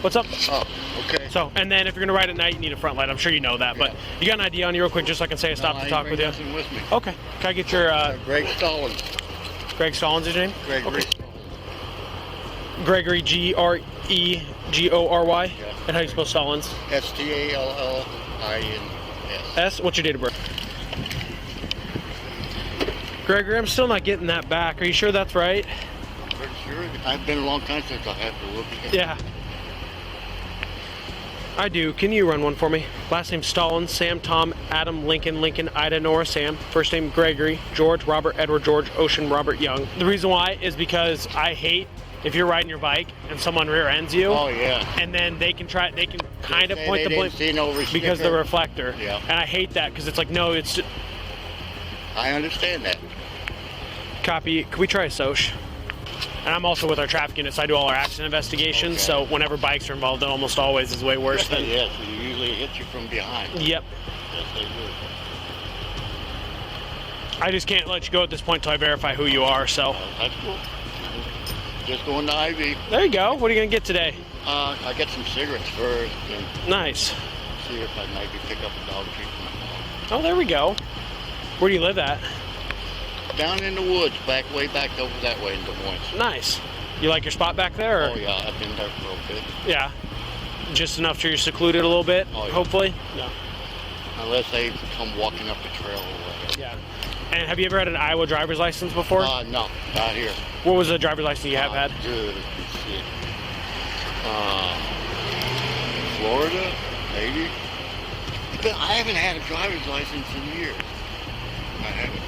what's up? Oh, okay. So, and then if you're gonna ride at night, you need a front light. I'm sure you know that, but you got an ID on you real quick just so I can say a stop to talk with you? With me. Okay. Can I get your, Greg Stallings. Greg Stallings is your name? Gregory. Okay. Gregory, Gregory. Yeah. And how do you spell Stallings? Stallins. S? What's your date of birth? Gregory, I'm still not getting that back. Are you sure that's right? Pretty sure. I've been a long time since I had to look at it. Yeah. I do. Can you run one for me? Last name Stallings, Sam, Tom, Adam, Lincoln, Ida, Nora, Sam. First name Gregory, George, Robert, Edward, George, Ocean, Robert, Young. The reason why is because I hate if you're riding your bike and someone rear ends you. Oh yeah. And then they can kind of point the blame because of the reflector. Yeah. And I hate that because it's like, no, it's just... I understand that. Copy. Can we try a Soch? And I'm also with our traffic unit, so I do all our accident investigations. Okay. So whenever bikes are involved, it almost always is way worse than. Yeah, so you usually hit you from behind. Yep. Yes, they do. I just can't let you go at this point until I verify who you are. So. That's cool. Just going to IV. There you go. What are you gonna get today? I get some cigarettes first and Nice. see if I maybe pick up a dog treat. Oh, there we go. Where do you live at? Down in the woods, way back over that way in Des Moines. Nice. You like your spot back there? Or? Oh yeah, I've been there for a little bit. Yeah. Just enough to you're secluded a little bit, Oh, yeah. hopefully? No. Unless they come walking up the trail or whatever. Yeah. And have you ever had an Iowa driver's license before? No, not here. What was the driver's license you have had? Good. Shit. Florida, maybe. But I haven't had a driver's license in years. I haven't.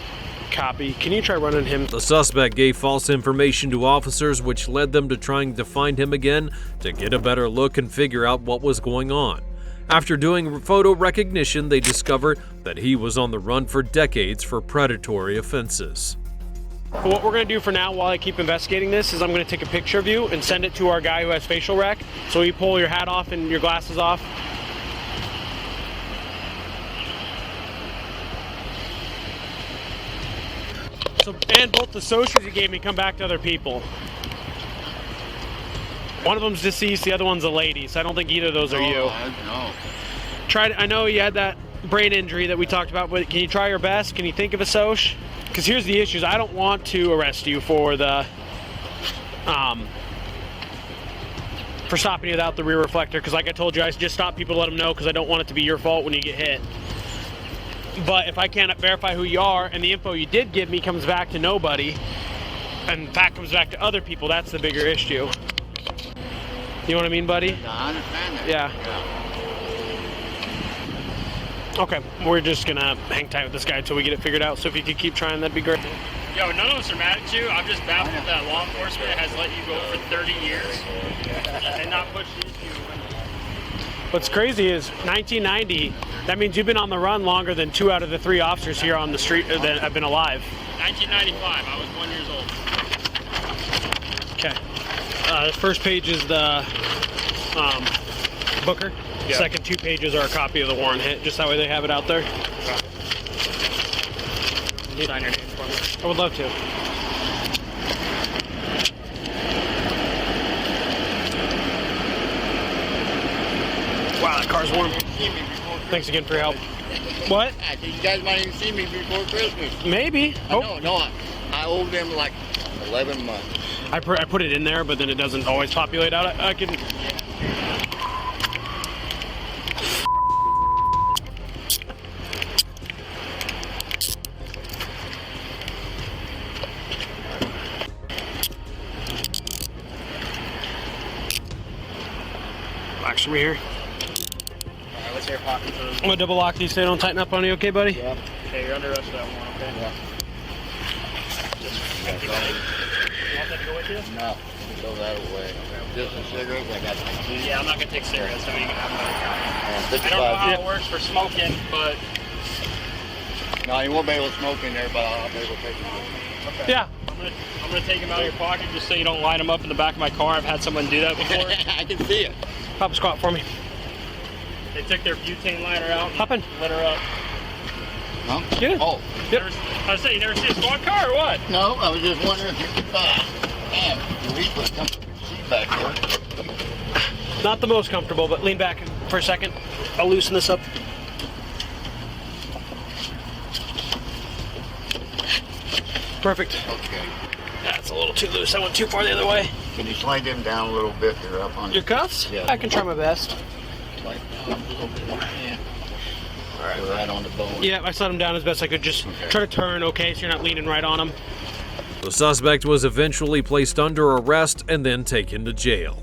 Copy. Can you try running him? The suspect gave false information to officers, which led them to trying to find him again to get a better look and figure out what was going on. After doing photo recognition, they discovered that he was on the run for decades for predatory offenses. What we're going to do for now while I keep investigating this is I'm going to take a picture of you and send it to our guy who has facial rec. So you pull your hat off and your glasses off. So, and both the socials you gave me come back to other people. One of them's deceased, the other one's a lady, so I don't think either of those are you. No. I know you had that brain injury that we talked about, but can you try your best? Can you think of a soc? Because here's the issues. I don't want to arrest you for the for stopping you without the rear reflector, because like I told you, I just stop people to let them know because I don't want it to be your fault when you get hit. But if I can't verify who you are and the info you did give me comes back to nobody, and in fact comes back to other people, that's the bigger issue. You know what I mean, buddy? I understand that. Yeah. Okay, we're just gonna hang tight with this guy until we get it figured out. So if you could keep trying, that'd be great. Yo, none of us are mad at you. I'm just baffled that law enforcement has let you go for 30 years and not push the issue. What's crazy is 1990, that means you've been on the run longer than 2 out of the 3 officers here on the street that have been alive. 1995, I was 1 year old. Okay. The first page is the Booker. Yeah. Second 2 pages are a copy of the warrant hit, just that way they have it out there. Sign your name for me. I would love to. Wow, that car's warm. Thanks again for your help. What? I think you guys might even see me before Christmas. Maybe. I owe them like 11 months. I put it in there, but then it doesn't always populate out. I can. Relax from here. Alright, let's hear pocket food. I'm gonna double lock these so they don't tighten up on you, okay, buddy? Yeah. Okay, you're under arrest for that one, okay? Yeah. You want that to go with you? No, throw that away. Just some cigarettes, I got some tea. Yeah, I'm not gonna take cigarettes. I mean, you can have another Yeah, I don't know how it works for smoking, but No, you won't be able to smoke in there, but I'll be able to take it. okay. Yeah. I'm gonna take them out of your pocket just so you don't line them up in the back of my car. I've had someone do that before. I can see it. Pop a squat for me. They took their butane liner out. Hop in. Lit her up. Huh? Get in. Oh. Yep. I was saying, you never see a squad car or what? No, I was just wondering if you could, damn, at least put some seat back there. Not the most comfortable, but lean back for a second. I'll loosen this up. Perfect. Okay. That's a little too loose. I went too far the other way. Can you slide them down a little bit? They're up on Your cuffs? Yeah. I can try my best. Slide down a little bit. Yeah. All right, right on the bone. Yeah, I slid them down as best I could. Just try to turn, okay, so you're not leaning right on them. The suspect was eventually placed under arrest and then taken to jail.